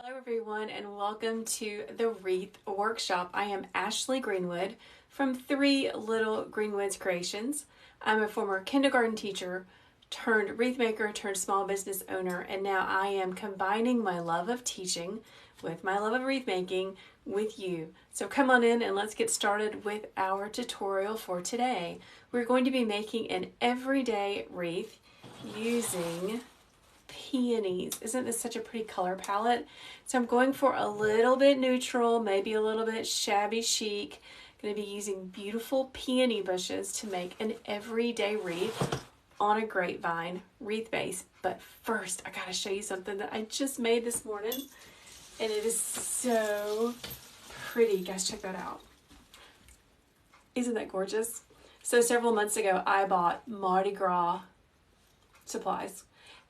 Hello everyone and welcome to the Wreath Workshop. I am Ashley Greenwood from Three Little Greenwoods Creations. I'm a former kindergarten teacher turned wreath maker turned small business owner, and now I am combining my love of teaching with my love of wreath making with you. So come on in and let's get started with our tutorial for today. We're going to be making an everyday wreath using Peonies. Isn't this such a pretty color palette? So I'm going for a little bit neutral, maybe a little bit shabby chic. I'm going to be using beautiful peony bushes to make an everyday wreath on a grapevine wreath base. But first, I gotta show you something that I just made this morning, and it is so pretty. Guys, check that out. Isn't that gorgeous? So several months ago, I bought Mardi Gras supplies.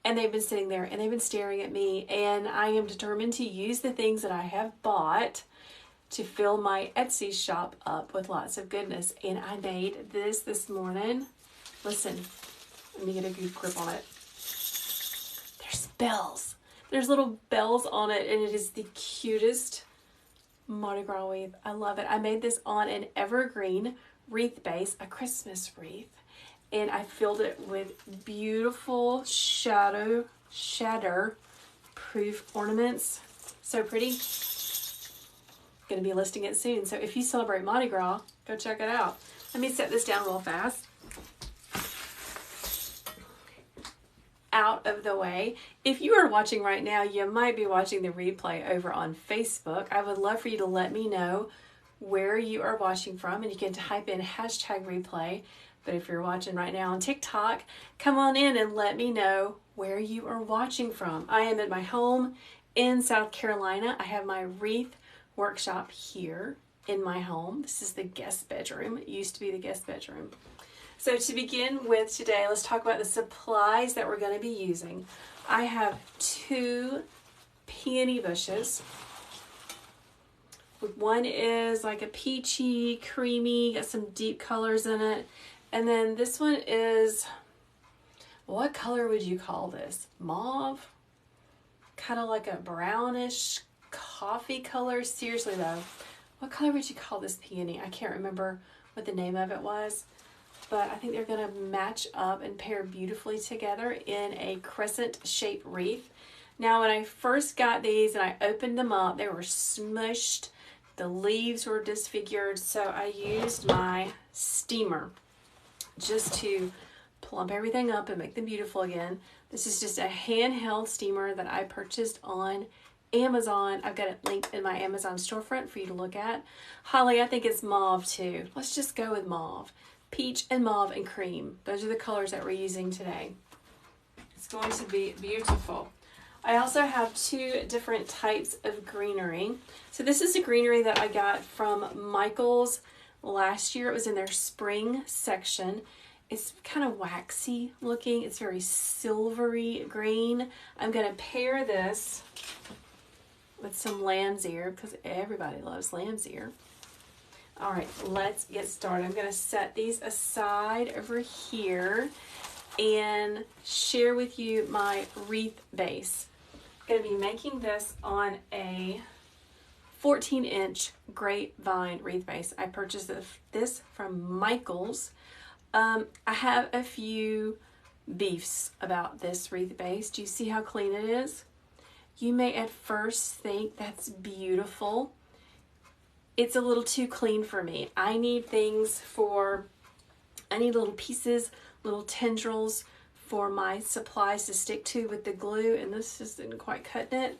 And they've been sitting there and they've been staring at me, and I am determined to use the things that I have bought to fill my Etsy shop up with lots of goodness. And I made this morning. Listen, let me get a good grip on it. There's bells. There's little bells on it, and it is the cutest Mardi Gras wreath. I love it. I made this on an evergreen wreath base, a Christmas wreath. And I filled it with beautiful shatter proof ornaments. So pretty. Going to be listing it soon. So if you celebrate Mardi Gras, go check it out. Let me set this down real fast. Out of the way. If you are watching right now, you might be watching the replay over on Facebook. I would love for you to let me know where you are watching from, and you can type in #replay. But if you're watching right now on TikTok, come on in and let me know where you are watching from. I am at my home in South Carolina. I have my Wreath Workshop here in my home. This is the guest bedroom. It used to be the guest bedroom. So to begin with today, let's talk about the supplies that we're going to be using. I have 2 peony bushes. One is like a peachy, creamy, got some deep colors in it. And then this one is, what color would you call this? Mauve? Kind of like a brownish coffee color. Seriously though, what color would you call this peony? I can't remember what the name of it was, but I think they're going to match up and pair beautifully together in a crescent shaped wreath. Now when I first got these and I opened them up, they were smushed. The leaves were disfigured, so I used my steamer just to plump everything up and make them beautiful again. This is just a handheld steamer that I purchased on Amazon. I've got it linked in my Amazon storefront for you to look at. Holly, I think it's mauve too. Let's just go with mauve. Peach and mauve and cream. Those are the colors that we're using today. It's going to be beautiful. I also have 2 different types of greenery. So this is a greenery that I got from Michael's last year. It was in their spring section. It's kind of waxy looking. It's very silvery green. I'm going to pair this with some lamb's ear because everybody loves lamb's ear. All right, let's get started. I'm going to set these aside over here and share with you my wreath base. I'm going to be making this on a 14-inch grapevine wreath base. I purchased this from Michael's. I have a few beefs about this wreath base. Do you see how clean it is? You may at first think that's beautiful. It's a little too clean for me. I need little pieces, little tendrils for my supplies to stick to with the glue, and this just didn't quite cut it.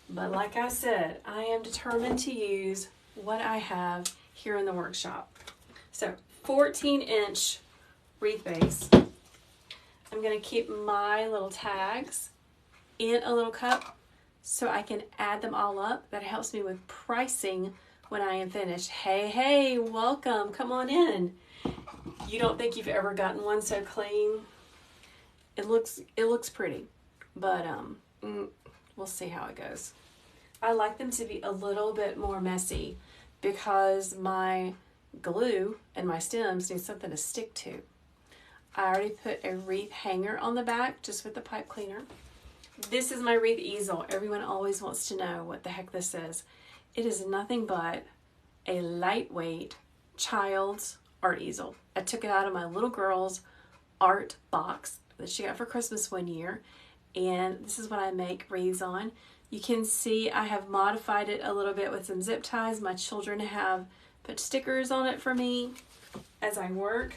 But like I said, I am determined to use what I have here in the workshop. So 14-inch wreath base. I'm going to keep my little tags in a little cup so I can add them all up. That helps me with pricing when I am finished. Hey, welcome. Come on in. You don't think you've ever gotten one so clean? It looks pretty, but we'll see how it goes. I like them to be a little bit more messy because my glue and my stems need something to stick to. I already put a wreath hanger on the back just with the pipe cleaner. This is my wreath easel. Everyone always wants to know what the heck this is. It is nothing but a lightweight child's art easel. I took it out of my little girl's art box that she got for Christmas one year, and this is what I make wreaths on. You can see I have modified it a little bit with some zip ties. My children have put stickers on it for me as I work.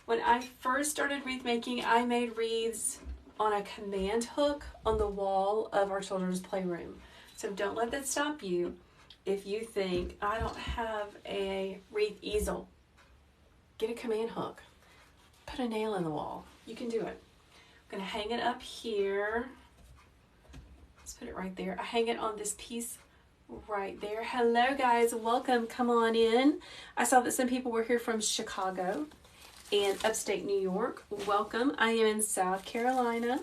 When I first started wreath making, I made wreaths on a command hook on the wall of our children's playroom. So don't let that stop you. If you think, I don't have a wreath easel, get a command hook. Put a nail in the wall. You can do it. I'm going to hang it up here. Let's put it right there. I hang it on this piece right there. Hello guys, welcome. Come on in. I saw that some people were here from Chicago and upstate New York. Welcome. I am in South Carolina.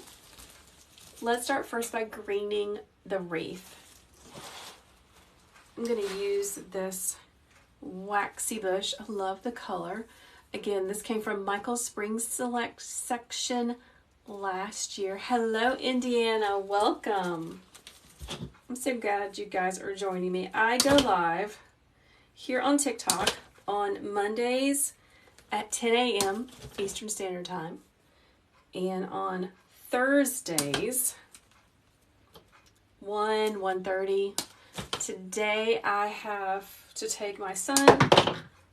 Let's start first by greening the wreath. I'm going to use this waxy bush. I love the color. Again, this came from Michael's Spring Select section last year. Hello, Indiana. Welcome. I'm so glad you guys are joining me. I go live here on TikTok on Mondays at 10 a.m. Eastern Standard Time. And on Thursdays, 1:30. Today I have to take my son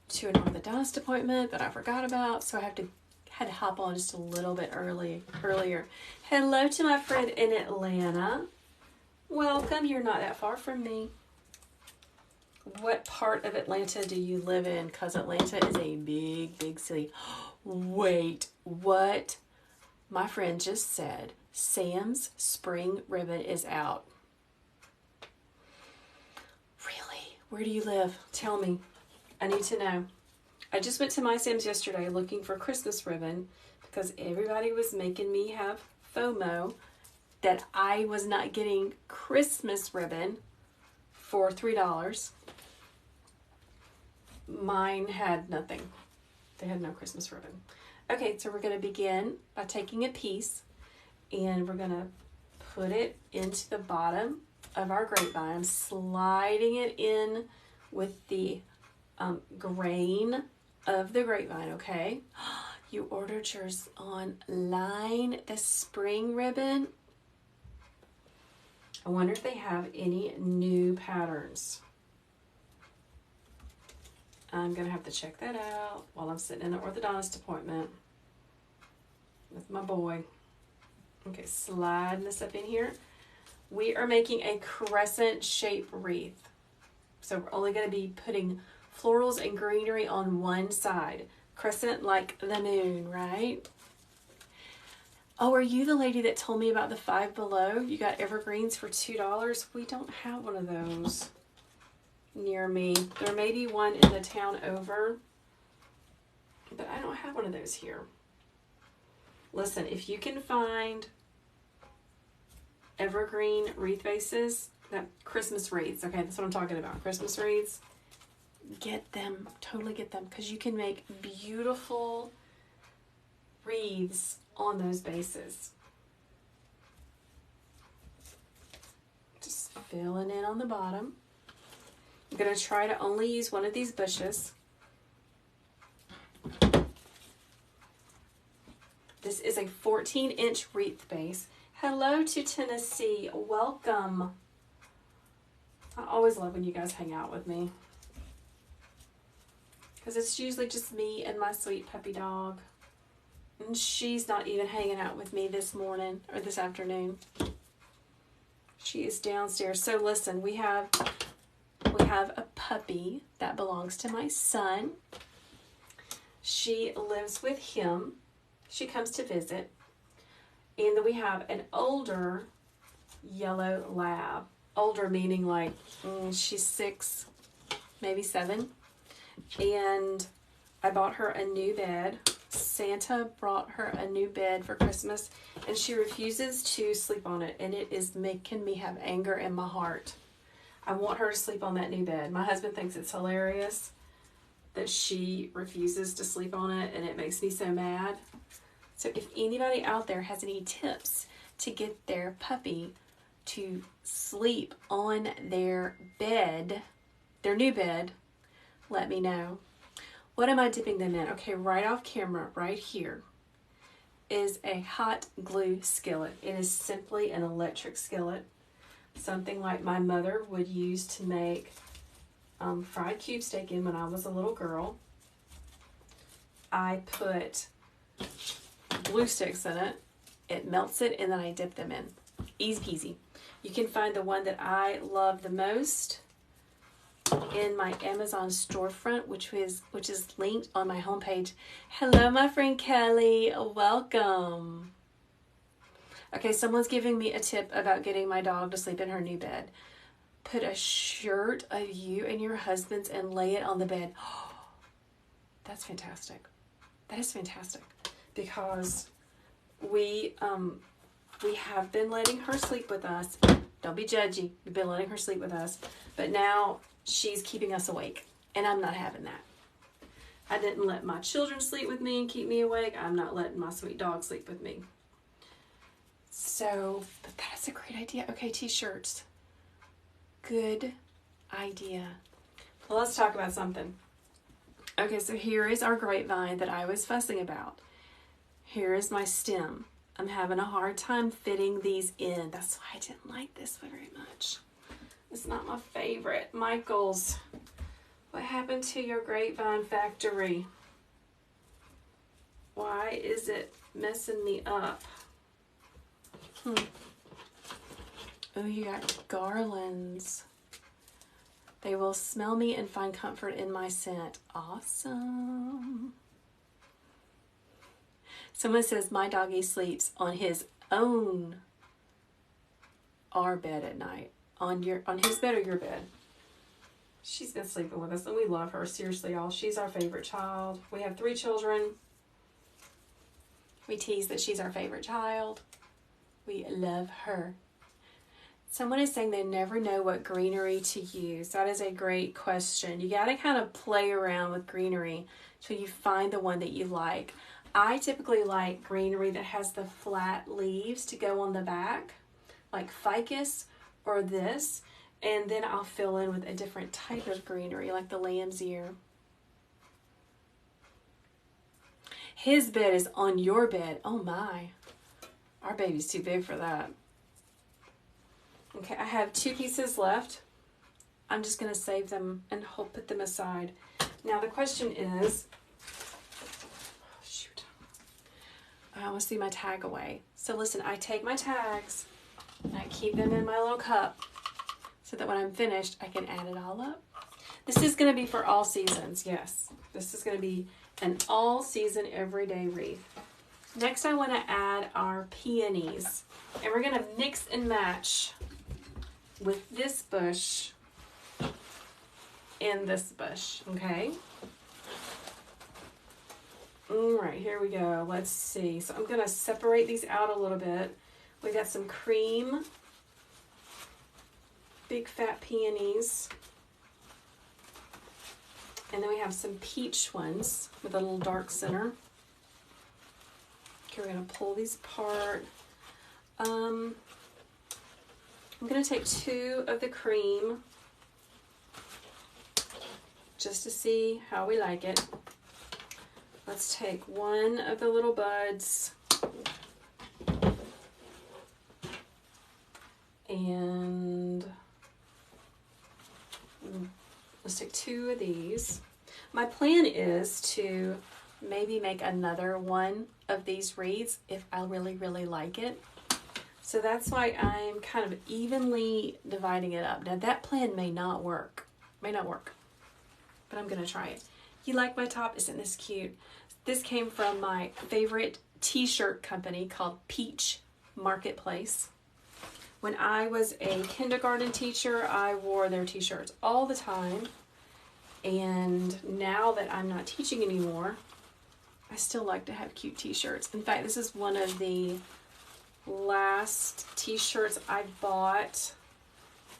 to an orthodontist appointment that I forgot about, so I had to hop on just a little bit earlier. Hello to my friend in Atlanta. Welcome. You're not that far from me. What part of Atlanta do you live in? Because Atlanta is a big, big city. Wait, what? My friend just said Sam's spring ribbon is out. Really? Where do you live? Tell me. I need to know. I just went to my Sam's yesterday looking for Christmas ribbon because everybody was making me have FOMO that I was not getting Christmas ribbon for $3. Mine had nothing. They had no Christmas ribbon. Okay, so we're going to begin by taking a piece and we're going to put it into the bottom of our grapevine, sliding it in with the grain of the grapevine, okay? You ordered yours online, the spring ribbon. I wonder if they have any new patterns. I'm going to have to check that out while I'm sitting in an orthodontist appointment with my boy. Okay, sliding this up in here. We are making a crescent shape wreath. So we're only going to be putting florals and greenery on one side. Crescent like the moon, right? Oh, are you the lady that told me about the Five Below? You got evergreens for $2? We don't have one of those near me. There may be one in the town over, but I don't have one of those here. Listen, if you can find evergreen wreath bases, that Christmas wreaths, okay, that's what I'm talking about, Christmas wreaths, get them, totally get them, because you can make beautiful wreaths on those bases. Just filling in on the bottom. I'm going to try to only use one of these bushes. This is a 14-inch wreath base. Hello to Tennessee. Welcome. I always love when you guys hang out with me, because it's usually just me and my sweet puppy dog. And she's not even hanging out with me this morning or this afternoon. She is downstairs. So listen, we have a puppy that belongs to my son. She lives with him. She comes to visit. And then we have an older yellow lab. Older meaning like she's 6, maybe 7. And I bought her a new bed. Santa brought her a new bed for Christmas, and she refuses to sleep on it, and it is making me have anger in my heart. I want her to sleep on that new bed. My husband thinks it's hilarious that she refuses to sleep on it, and it makes me so mad. So if anybody out there has any tips to get their puppy to sleep on their bed, their new bed, let me know. What am I dipping them in? Okay, right off camera, right here, is a hot glue skillet. It is simply an electric skillet, something like my mother would use to make fried cube steak in when I was a little girl. I put glue sticks in it. It melts it, and then I dip them in. Easy peasy. You can find the one that I love the most in my Amazon storefront, which is linked on my homepage. Hello, my friend Kelly. Welcome. Okay, someone's giving me a tip about getting my dog to sleep in her new bed. Put a shirt of you and your husband's and lay it on the bed. Oh, that's fantastic. That is fantastic, because we have been letting her sleep with us. Don't be judgy. We've been letting her sleep with us, but now she's keeping us awake, and I'm not having that. I didn't let my children sleep with me and keep me awake. I'm not letting my sweet dog sleep with me. So, but that's a great idea. Okay, t-shirts. Good idea. Well, let's talk about something. Okay, so here is our grapevine that I was fussing about. Here is my stem. I'm having a hard time fitting these in. That's why I didn't like this one very much. It's not my favorite. Michael's, what happened to your grapevine factory? Why is it messing me up? Oh, you got garlands. They will smell me and find comfort in my scent. Awesome. Someone says my doggy sleeps on his own, our bed at night. On his bed or your bed. She's been sleeping with us, and we love her. Seriously, y'all. She's our favorite child. We have 3 children. We tease that she's our favorite child. We love her. Someone is saying they never know what greenery to use. That is a great question. You got to kind of play around with greenery till you find the one that you like. I typically like greenery that has the flat leaves to go on the back, like ficus or this, and then I'll fill in with a different type of greenery, like the lamb's ear. His bed is on your bed. Oh my. Our baby's too big for that. Okay, I have 2 pieces left. I'm just going to save them and put them aside. Now the question is, oh shoot, I almost threw my tag away. So listen, I take my tags and I keep them in my little cup so that when I'm finished, I can add it all up. This is going to be for all seasons, yes. This is going to be an all-season everyday wreath. Next, I want to add our peonies, and we're going to mix and match with this bush and this bush, okay? All right, here we go. Let's see. So I'm going to separate these out a little bit. We got some cream, big fat peonies, and then we have some peach ones with a little dark center. Okay, we're going to pull these apart. I'm going to take 2 of the cream just to see how we like it. Let's take 1 of the little buds and let's take 2 of these. My plan is to maybe make another one of these wreaths if I really, really like it. So that's why I'm kind of evenly dividing it up. Now that plan may not work, but I'm gonna try it. You like my top? Isn't this cute? This came from my favorite t-shirt company called Peach Marketplace. When I was a kindergarten teacher, I wore their t-shirts all the time. And now that I'm not teaching anymore, I still like to have cute t-shirts. In fact, this is one of the last t-shirts I bought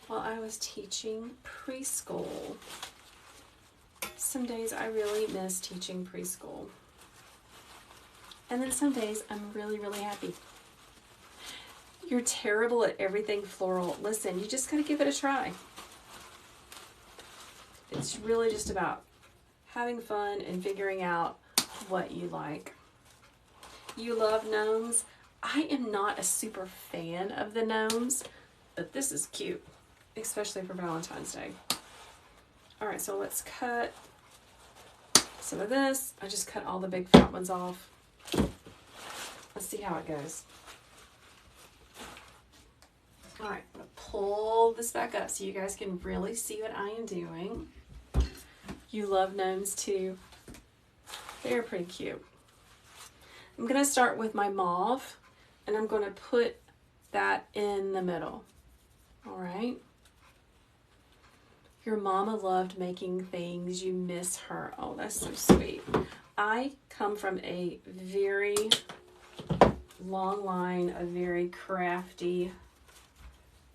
while I was teaching preschool. Some days I really miss teaching preschool. And then some days I'm really, really happy. You're terrible at everything floral. Listen, you just gotta give it a try. It's really just about having fun and figuring out what you like. You love gnomes. I am not a super fan of the gnomes, but this is cute, especially for Valentine's Day. All right, so let's cut some of this. I just cut all the big fat ones off. Let's see how it goes. All right, I'm gonna pull this back up so you guys can really see what I am doing. You love gnomes too. They're pretty cute. I'm gonna start with my mauve and I'm gonna put that in the middle. All right. Your mama loved making things. You miss her. Oh, that's so sweet. I come from a very long line of very crafty,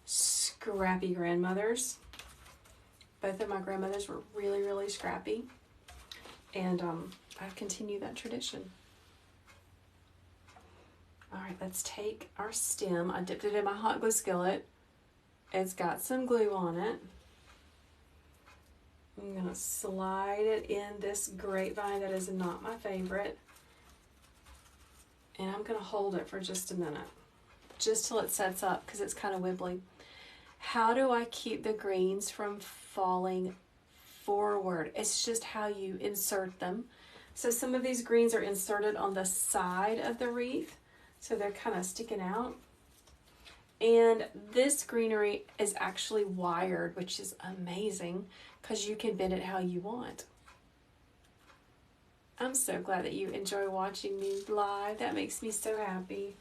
scrappy grandmothers. Both of my grandmothers were really, really scrappy. And I've continued that tradition. All right, let's take our stem. I dipped it in my hot glue skillet. It's got some glue on it. I'm gonna slide it in this grapevine that is not my favorite. And I'm gonna hold it for just a minute, just till it sets up because it's kind of wibbly. How do I keep the greens from falling forward? It's just how you insert them. So some of these greens are inserted on the side of the wreath, so they're kind of sticking out. And this greenery is actually wired, which is amazing because you can bend it how you want. I'm so glad that you enjoy watching me live. That makes me so happy.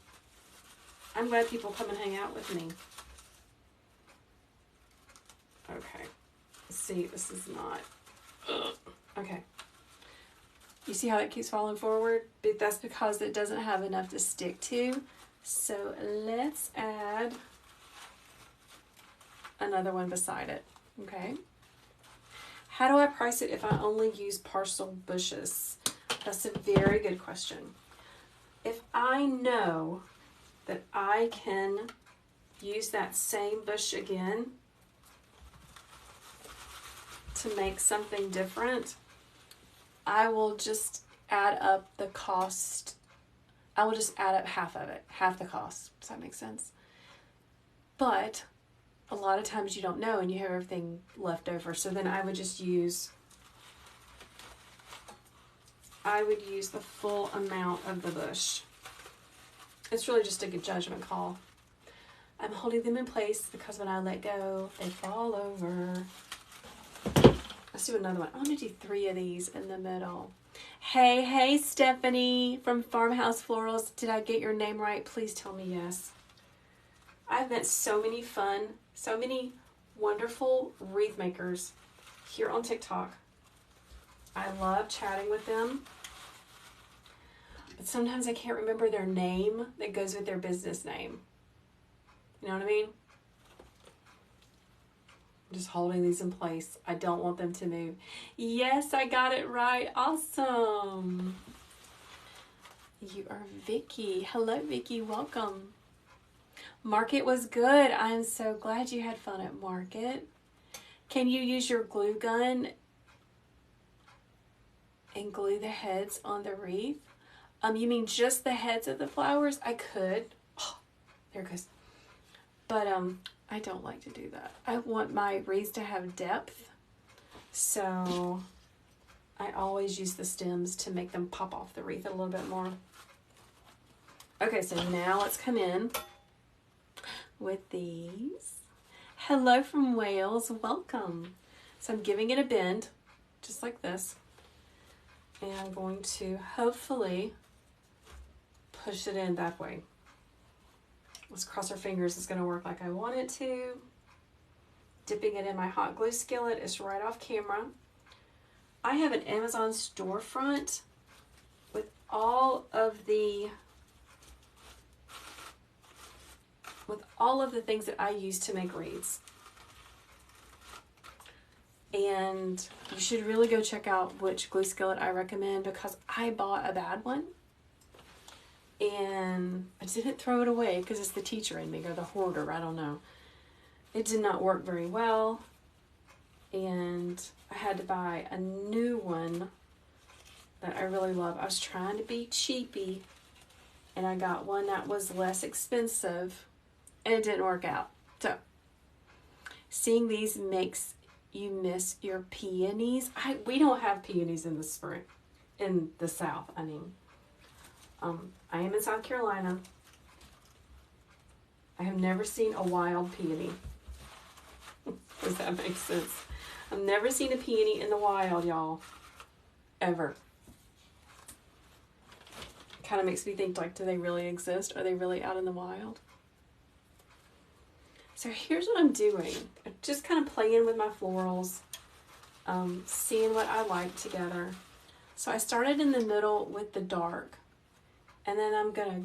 I'm glad people come and hang out with me. Okay, let's see, this is not, okay. You see how it keeps falling forward? But that's because it doesn't have enough to stick to. So let's add another one beside it, okay? How do I price it if I only use parcel bushes? That's a very good question. If I know that I can use that same bush again to make something different, I will just add up the cost. I will just add up half of it, half the cost. Does that make sense? But a lot of times you don't know and you have everything left over. So then I would just use, the full amount of the bush. It's really just a good judgment call. I'm holding them in place because when I let go, they fall over. Let's do another one. I'm going to do 3 of these in the middle. Hey, Stephanie from Farmhouse Florals. Did I get your name right? Please tell me yes. I've met so many wonderful wreath makers here on TikTok. I love chatting with them. But sometimes I can't remember their name that goes with their business name. You know what I mean? I'm just holding these in place. I don't want them to move. Yes, I got it right. Awesome. You are Vicky. Hello, Vicky. Welcome. Market was good. I am so glad you had fun at Market. Can you use your glue gun and glue the heads on the wreath? You mean just the heads of the flowers? I could. Oh, there it goes. But I don't like to do that. I want my wreaths to have depth. So I always use the stems to make them pop off the wreath a little bit more. Okay, so now let's come in with these. Hello from Wales, welcome. So I'm giving it a bend, just like this. And I'm going to hopefully push it in that way. Let's cross our fingers it's gonna work like I want it to. Dipping it in my hot glue skillet. It's right off camera. I have an Amazon storefront with all of the things that I use to make wreaths. And you should really go check out which glue skillet I recommend because I bought a bad one. and I didn't throw it away because it's the teacher in me or the hoarder, I don't know. It did not work very well, and I had to buy a new one that I really love. I was trying to be cheapy, and I got one that was less expensive, and it didn't work out. So, seeing these makes you miss your peonies. We don't have peonies in the spring, in the South, I mean. I am in South Carolina. I have never seen a wild peony. Does that make sense? I've never seen a peony in the wild, y'all. Ever. Kind of makes me think, like, do they really exist? Are they really out in the wild? So here's what I'm doing. I'm just kind of playing with my florals, seeing what I like together. So I started in the middle with the dark, and then I'm gonna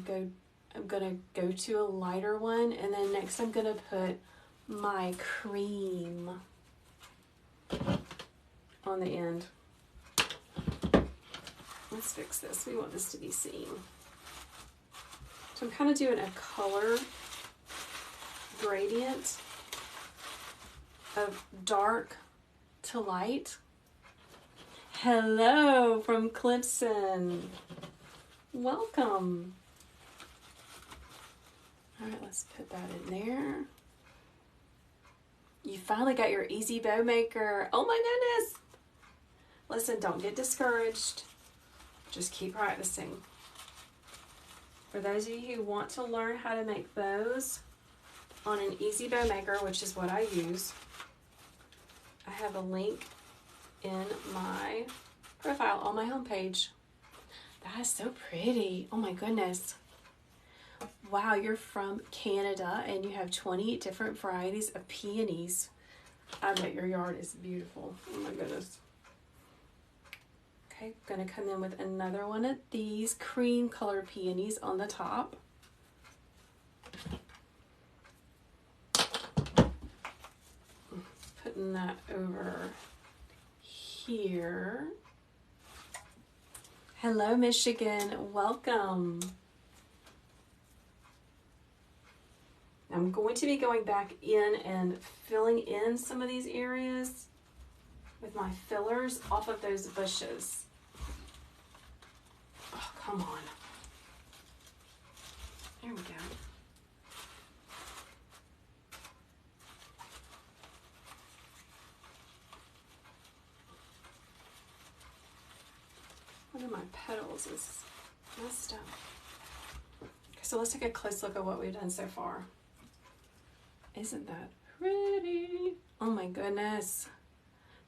go to a lighter one, and then next I'm gonna put my cream on the end. Let's fix this. We want this to be seen. So I'm kind of doing a color gradient of dark to light. Hello from Clemson. Welcome. All right, let's put that in there. You finally got your easy bow maker. Oh my goodness. Listen, don't get discouraged. Just keep practicing. For those of you who want to learn how to make bows on an easy bow maker, which is what I use, I have a link in my profile on my homepage. That is so pretty. Oh my goodness. Wow, you're from Canada and you have 20 different varieties of peonies. I bet your yard is beautiful. Oh my goodness. Okay, I'm gonna come in with another one of these cream color peonies on the top. Putting that over here. Hello, Michigan. Welcome. I'm going to be going back in and filling in some of these areas with my fillers off of those bushes. Oh, come on. There we go. One of my petals is messed up. Okay, so let's take a close look at what we've done so far. Isn't that pretty? Oh my goodness.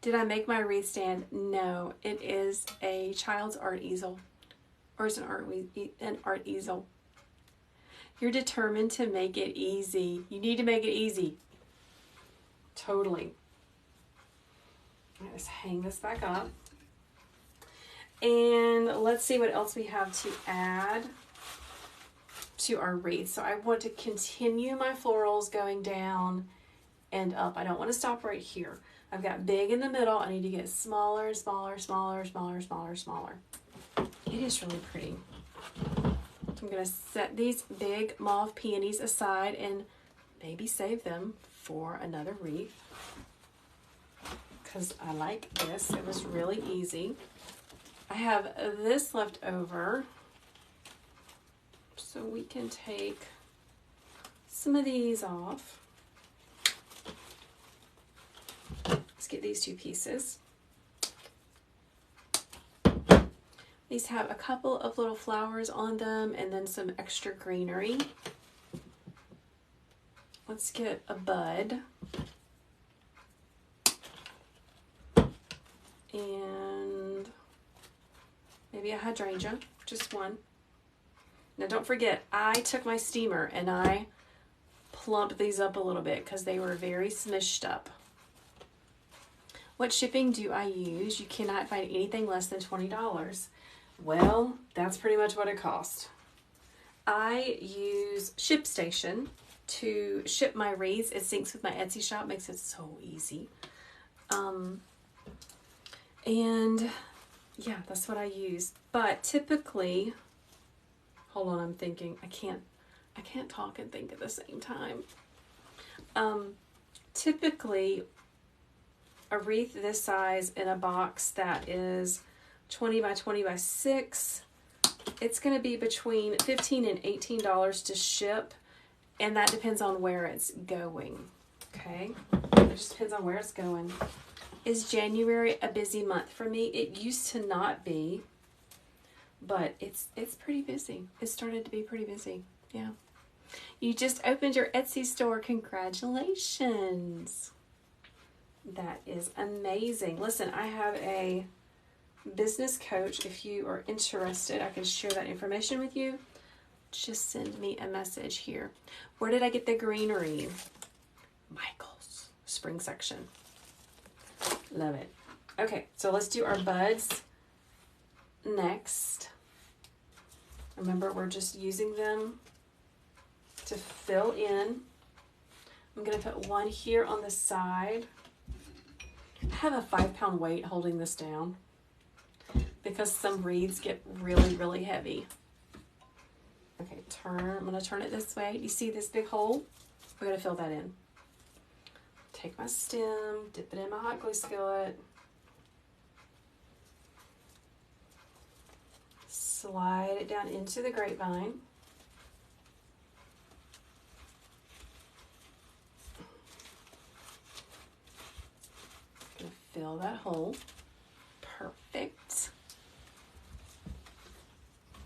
Did I make my wreath stand? No, it is a child's art easel. Or is it an art easel? You're determined to make it easy. You need to make it easy. Totally. Let's hang this back up. And let's see what else we have to add to our wreath. So I want to continue my florals going down and up. I don't want to stop right here. I've got big in the middle. I need to get smaller and smaller, smaller, smaller, smaller, smaller. It is really pretty. So I'm going to set these big mauve peonies aside and maybe save them for another wreath, because I like this. It was really easy. I have this left over, so we can take some of these off. Let's get these two pieces. These have a couple of little flowers on them and then some extra greenery. Let's get a bud. And maybe a hydrangea, just one. Now don't forget, I took my steamer and I plumped these up a little bit because they were very smushed up. What shipping do I use? You cannot find anything less than $20. Well, that's pretty much what it cost. I use ShipStation to ship my wreaths. It syncs with my Etsy shop, makes it so easy. And yeah, that's what I use. But typically, hold on, I'm thinking. I can't talk and think at the same time. Typically, a wreath this size in a box that is 20 by 20 by 6, it's going to be between $15 and $18 to ship, and that depends on where it's going. Okay, it just depends on where it's going. Is January a busy month for me? It used to not be, but it's pretty busy. It started to be pretty busy. Yeah. You just opened your Etsy store. Congratulations. That is amazing. Listen, I have a business coach. If you are interested, I can share that information with you. Just send me a message here. Where did I get the greenery? Michael's spring section. Love it. Okay, so let's do our buds next. Remember, we're just using them to fill in. I'm going to put one here on the side. I have a 5-pound weight holding this down because some wreaths get really, really heavy. Okay, I'm going to turn it this way. You see this big hole? We're going to fill that in. Take my stem, dip it in my hot glue skillet. Slide it down into the grapevine. Gonna fill that hole. Perfect.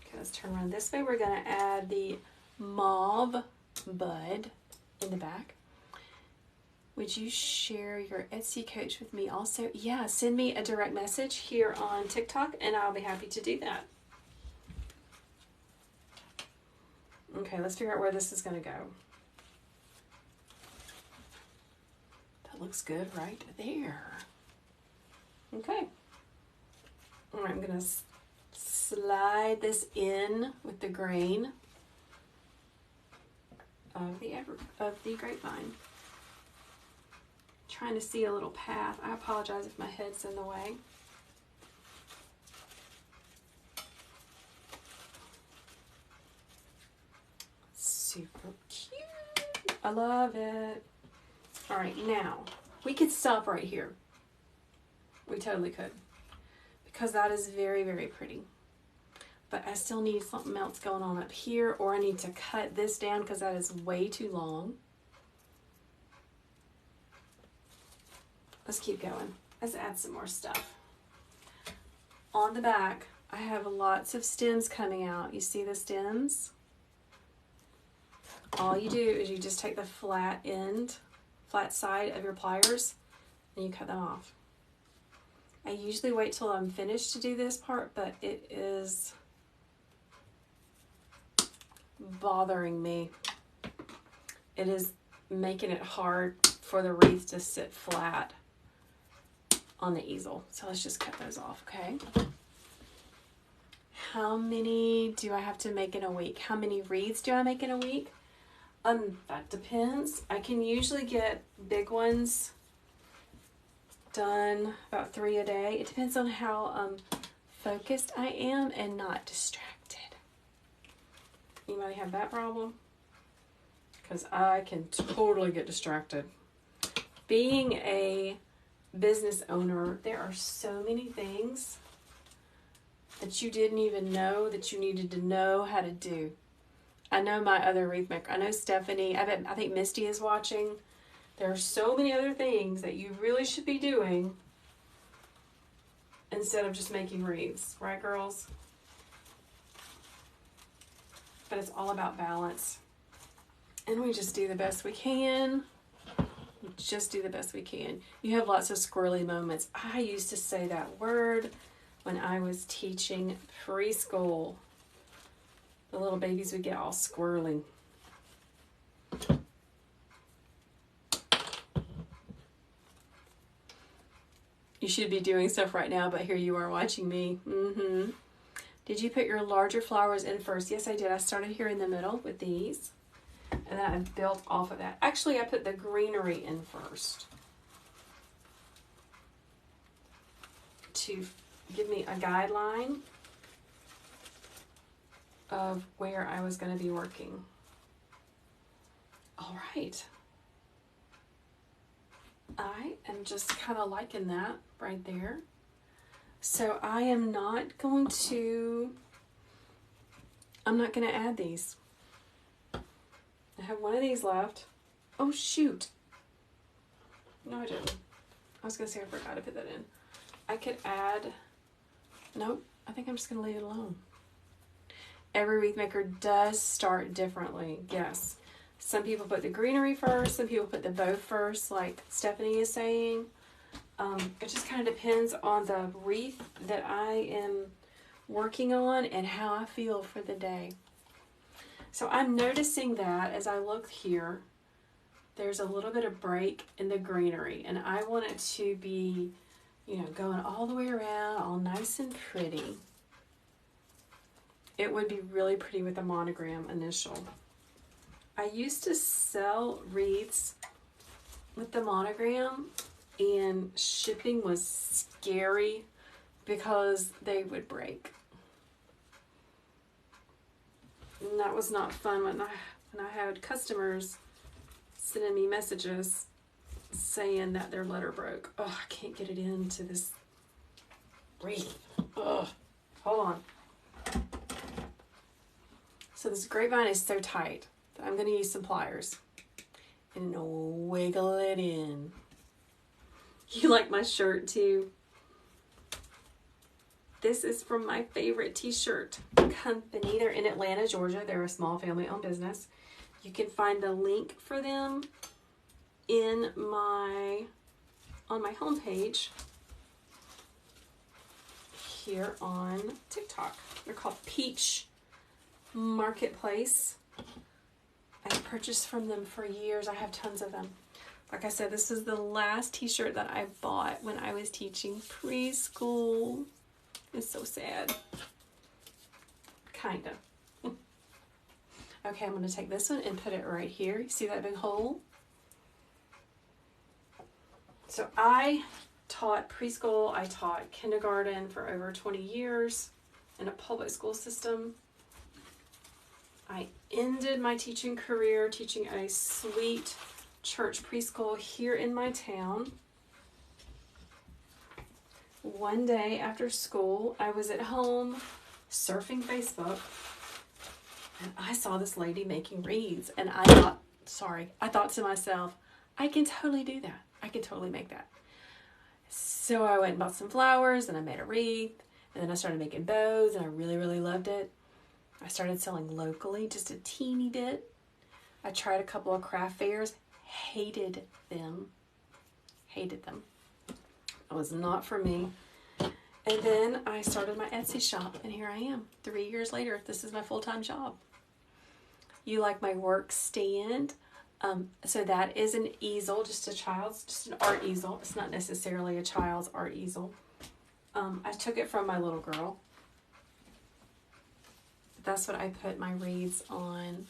Okay, let's turn around this way. We're gonna add the mauve bud in the back. Would you share your Etsy coach with me also? Yeah, send me a direct message here on TikTok and I'll be happy to do that. Okay, let's figure out where this is going to go. That looks good right there. Okay. All right, I'm going to slide this in with the grain of the grapevine. Trying to see a little path. I apologize if my head's in the way. Super cute. I love it. All right, now we could stop right here. We totally could, because that is very, very pretty. But I still need something else going on up here, or I need to cut this down because that is way too long. Let's keep going. Let's add some more stuff. On the back, I have lots of stems coming out. You see the stems? All you do is you just take the flat side of your pliers, and you cut them off. I usually wait till I'm finished to do this part, but it is bothering me. It is making it hard for the wreath to sit flat on the easel. So let's just cut those off, okay? How many do I have to make in a week? How many wreaths do I make in a week? That depends. I can usually get big ones done about 3 a day. It depends on how focused I am and not distracted. Anybody have that problem? Because I can totally get distracted. Being a business owner, there are so many things that you didn't even know that you needed to know how to do. I know my other wreath maker. I know Stephanie. I think Misty is watching. There are so many other things that you really should be doing instead of just making wreaths. Right, girls? But it's all about balance. And we just do the best we can. We just do the best we can. You have lots of squirrely moments. I used to say that word when I was teaching preschool. The little babies would get all squirrely. You should be doing stuff right now, but here you are watching me. Did you put your larger flowers in first? Yes, I did. I started here in the middle with these, and then I built off of that. Actually, I put the greenery in first to give me a guideline of where I was going to be working. All right. I am just kind of liking that right there. So I am not going to, I'm not going to add these. I have one of these left. Oh, shoot. No, I didn't. I was going to say I forgot to put that in. I could add, nope, I think I'm just going to leave it alone. Every wreath maker does start differently, yes. Some people put the greenery first, some people put the bow first, like Stephanie is saying. It just kind of depends on the wreath that I am working on and how I feel for the day. So I'm noticing that as I look here, there's a little bit of break in the greenery, and I want it to be, you know, going all the way around, all nice and pretty. It would be really pretty with a monogram initial. I used to sell wreaths with the monogram, and shipping was scary because they would break. And that was not fun when I had customers sending me messages saying that their letter broke. Oh, I can't get it into this wreath. Ugh. Hold on. So this grapevine is so tight that I'm going to use some pliers and wiggle it in. You like my shirt too? This is from my favorite t-shirt company. They're in Atlanta, Georgia. They're a small family-owned business. You can find the link for them on my homepage here on TikTok. They're called Peach Marketplace. I've purchased from them for years. I have tons of them. Like I said, this is the last t-shirt that I bought when I was teaching preschool. It's so sad. Kinda. Okay, I'm going to take this one and put it right here. You see that big hole? So I taught preschool. I taught kindergarten for over 20 years in a public school system. I ended my teaching career teaching at a sweet church preschool here in my town. One day after school, I was at home surfing Facebook, and I saw this lady making wreaths, and I thought to myself, I can totally do that. I can totally make that. So I went and bought some flowers, and I made a wreath, and then I started making bows, and I really, really loved it. I started selling locally, just a teeny bit. I tried a couple of craft fairs, hated them. Hated them. It was not for me. And then I started my Etsy shop, and here I am. 3 years later, this is my full-time job. You like my work stand? So that is an easel, just an art easel. It's not necessarily a child's art easel. I took it from my little girl. That's what I put my wreaths on.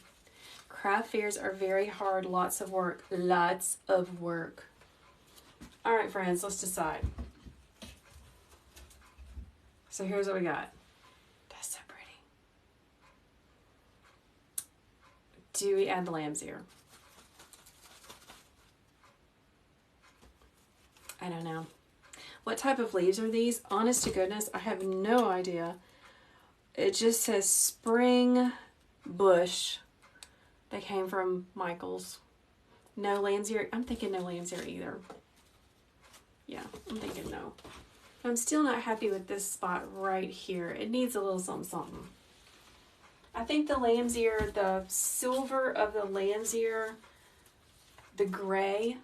Craft fairs are very hard, lots of work. Lots of work. All right, friends, let's decide. So here's what we got. That's so pretty. Do we add the lamb's ear? I don't know. What type of leaves are these? Honest to goodness, I have no idea. It just says spring bush. They came from Michael's. No lamb's ear. I'm thinking no lamb's ear either. Yeah, I'm thinking no. I'm still not happy with this spot right here. It needs a little something, something. I think the lamb's ear, the silver of the lamb's ear, the gray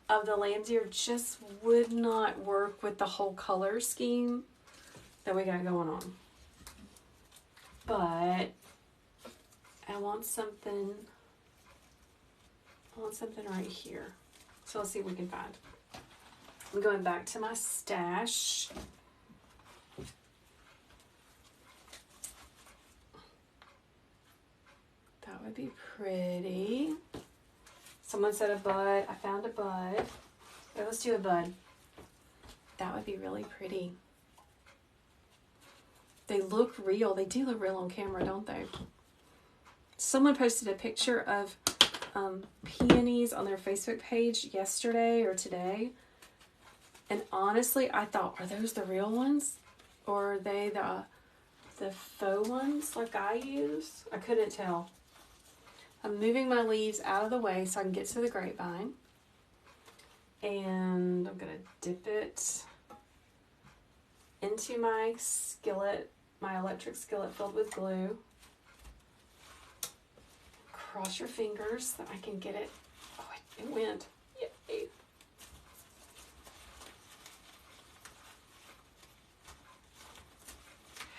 of the lamb's ear just would not work with the whole color scheme that we got going on. But I want something right here. So let's see what we can find. I'm going back to my stash. That would be pretty. Someone said a bud. I found a bud. Okay, let's do a bud. That would be really pretty. They look real. They do look real on camera, don't they? Someone posted a picture of peonies on their Facebook page yesterday or today. And honestly, I thought, are those the real ones? Or are they the faux ones like I use? I couldn't tell. I'm moving my leaves out of the way so I can get to the grapevine. And I'm going to dip it into my skillet, my electric skillet filled with glue. Cross your fingers so I can get it. Oh, it went. Yay.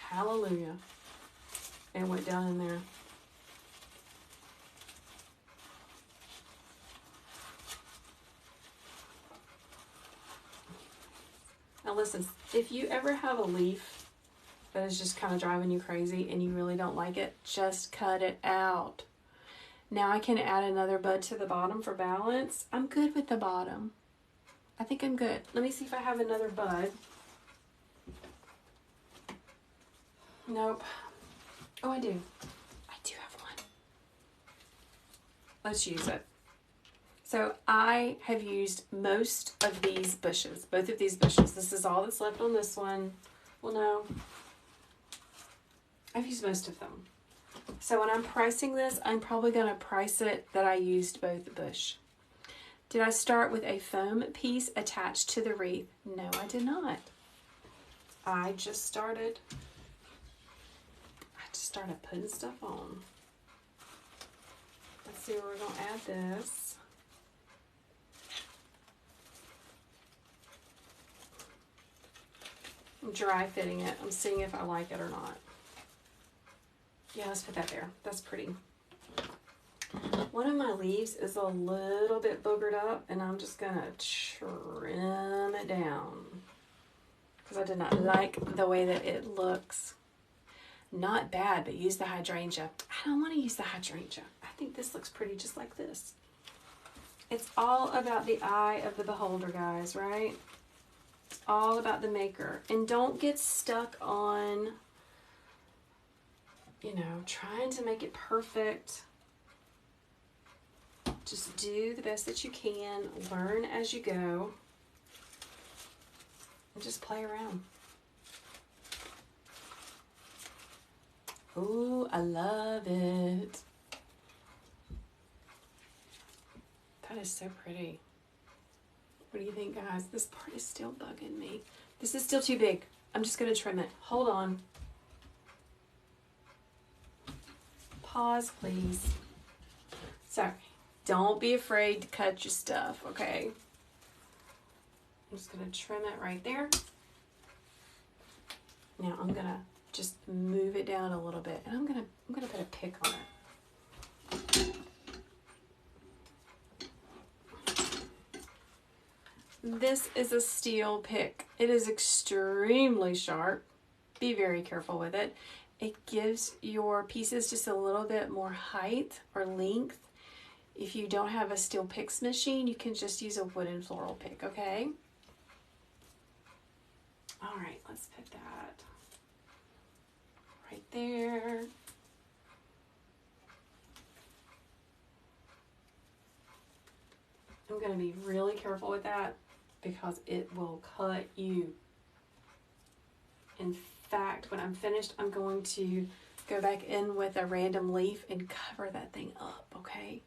Hallelujah. It went down in there. Now listen, if you ever have a leaf that is just kind of driving you crazy and you really don't like it, just cut it out. Now I can add another bud to the bottom for balance. I'm good with the bottom. I think I'm good. Let me see if I have another bud. Nope. Oh, I do. I do have one. Let's use it. So I have used most of these bushes, both of these bushes. This is all that's left on this one. Well, no. I've used most of them. So when I'm pricing this, I'm probably going to price it that I used both bush. Did I start with a foam piece attached to the wreath? No, I did not. I just started putting stuff on. Let's see where we're going to add this. I'm dry fitting it. I'm seeing if I like it or not. Yeah, let's put that there. That's pretty. One of my leaves is a little bit boogered up, and I'm just going to trim it down because I did not like the way that it looks. Not bad, but use the hydrangea. I don't want to use the hydrangea. I think this looks pretty just like this. It's all about the eye of the beholder, guys, right? It's all about the maker. And don't get stuck on, you know, trying to make it perfect. Just do the best that you can. Learn as you go. And just play around. Ooh, I love it. That is so pretty. What do you think, guys? This part is still bugging me. This is still too big. I'm just going to trim it. Hold on. Pause, please. So, don't be afraid to cut your stuff, okay? I'm just going to trim it right there. Now, I'm going to just move it down a little bit, and I'm going to put a pick on it. This is a steel pick. It is extremely sharp. Be very careful with it. It gives your pieces just a little bit more height or length. If you don't have a steel picks machine, you can just use a wooden floral pick, okay? All right, let's put that right there. I'm going to be really careful with that because it will cut you. In fact, when I'm finished, I'm going to go back in with a random leaf and cover that thing up, okay?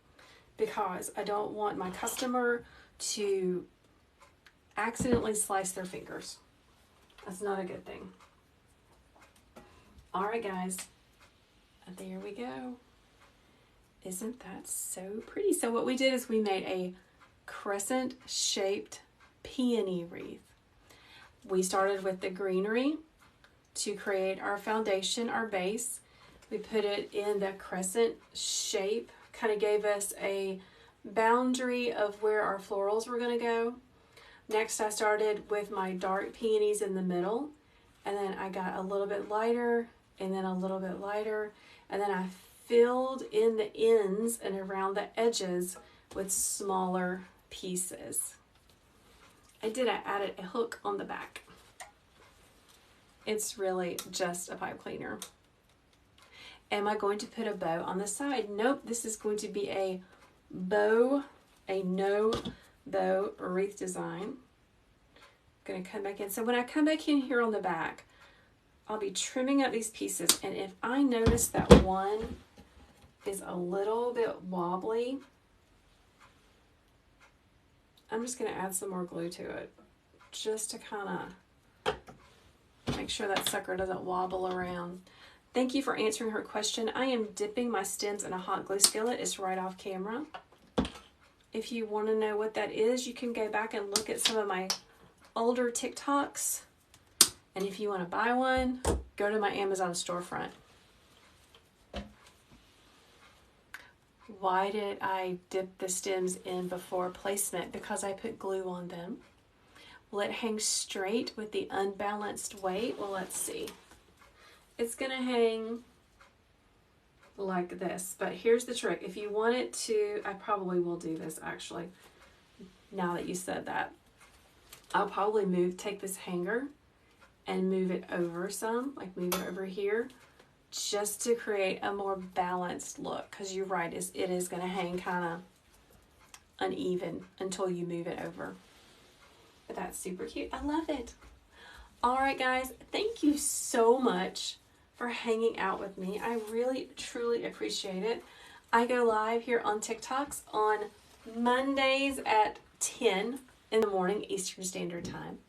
Because I don't want my customer to accidentally slice their fingers. That's not a good thing. All right, guys. There we go. Isn't that so pretty? So what we did is we made a crescent-shaped peony wreath. We started with the greenery to create our foundation, our base. We put it in the crescent shape, kind of gave us a boundary of where our florals were going to go. Next, I started with my dark peonies in the middle, and then I got a little bit lighter, and then a little bit lighter, and then I filled in the ends and around the edges with smaller pieces. I added a hook on the back. It's really just a pipe cleaner. Am I going to put a bow on the side? Nope, this is going to be a bow, a no bow wreath design. I'm going to come back in. So when I come back in here on the back, I'll be trimming up these pieces. And if I notice that one is a little bit wobbly, I'm just going to add some more glue to it, just to kind of make sure that sucker doesn't wobble around. Thank you for answering her question. I am dipping my stems in a hot glue skillet. It's right off camera. If you want to know what that is, you can go back and look at some of my older TikToks. And if you want to buy one, go to my Amazon storefront. Why did I dip the stems in before placement? Because I put glue on them. Will it hang straight with the unbalanced weight? Well, let's see. It's going to hang like this, but here's the trick. If you want it to, I probably will do this actually, now that you said that. I'll probably take this hanger and move it over some, like move it over here, just to create a more balanced look, because you're right, it is going to hang kind of uneven until you move it over. But that's super cute. I love it. All right, guys, thank you so much for hanging out with me. I really, truly appreciate it. I go live here on TikToks on Mondays at 10 in the morning Eastern Standard Time.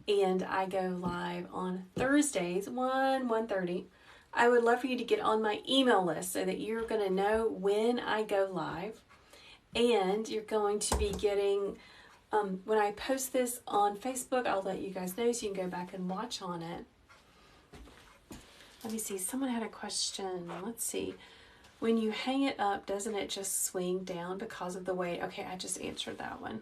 And I go live on Thursdays, 1:30. I would love for you to get on my email list so that you're going to know when I go live. And you're going to be getting, when I post this on Facebook, I'll let you guys know so you can go back and watch on it. Let me see, someone had a question. Let's see. When you hang it up, doesn't it just swing down because of the weight? Okay, I just answered that one.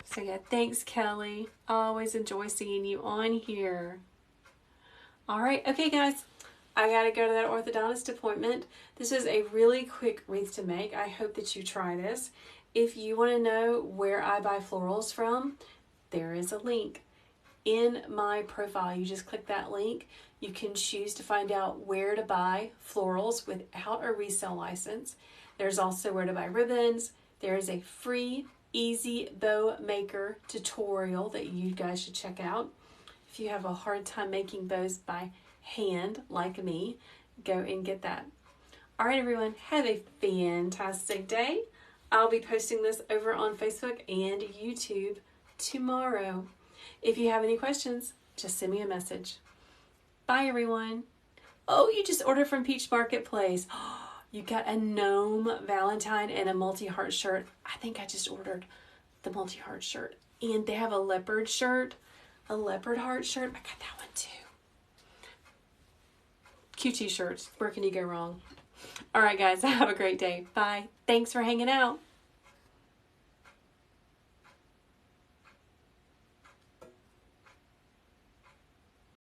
So yeah, thanks, Kelly. I always enjoy seeing you on here. All right, okay, guys. I gotta go to that orthodontist appointment. This is a really quick wreath to make. I hope that you try this. If you want to know where I buy florals from, there is a link in my profile. You just click that link. You can choose to find out where to buy florals without a resale license. There's also where to buy ribbons. There is a free easy bow maker tutorial that you guys should check out. If you have a hard time making bows by hand like me, go and get that. All right, everyone, have a fantastic day. I'll be posting this over on Facebook and YouTube tomorrow. If you have any questions, just send me a message. Bye, everyone. Oh, you just ordered from Peach Marketplace. You got a gnome Valentine and a multi-heart shirt. I think I just ordered the multi-heart shirt. And they have a leopard shirt, a leopard heart shirt. I got that one too. Cute t-shirts. Where can you go wrong? All right, guys. Have a great day. Bye. Thanks for hanging out.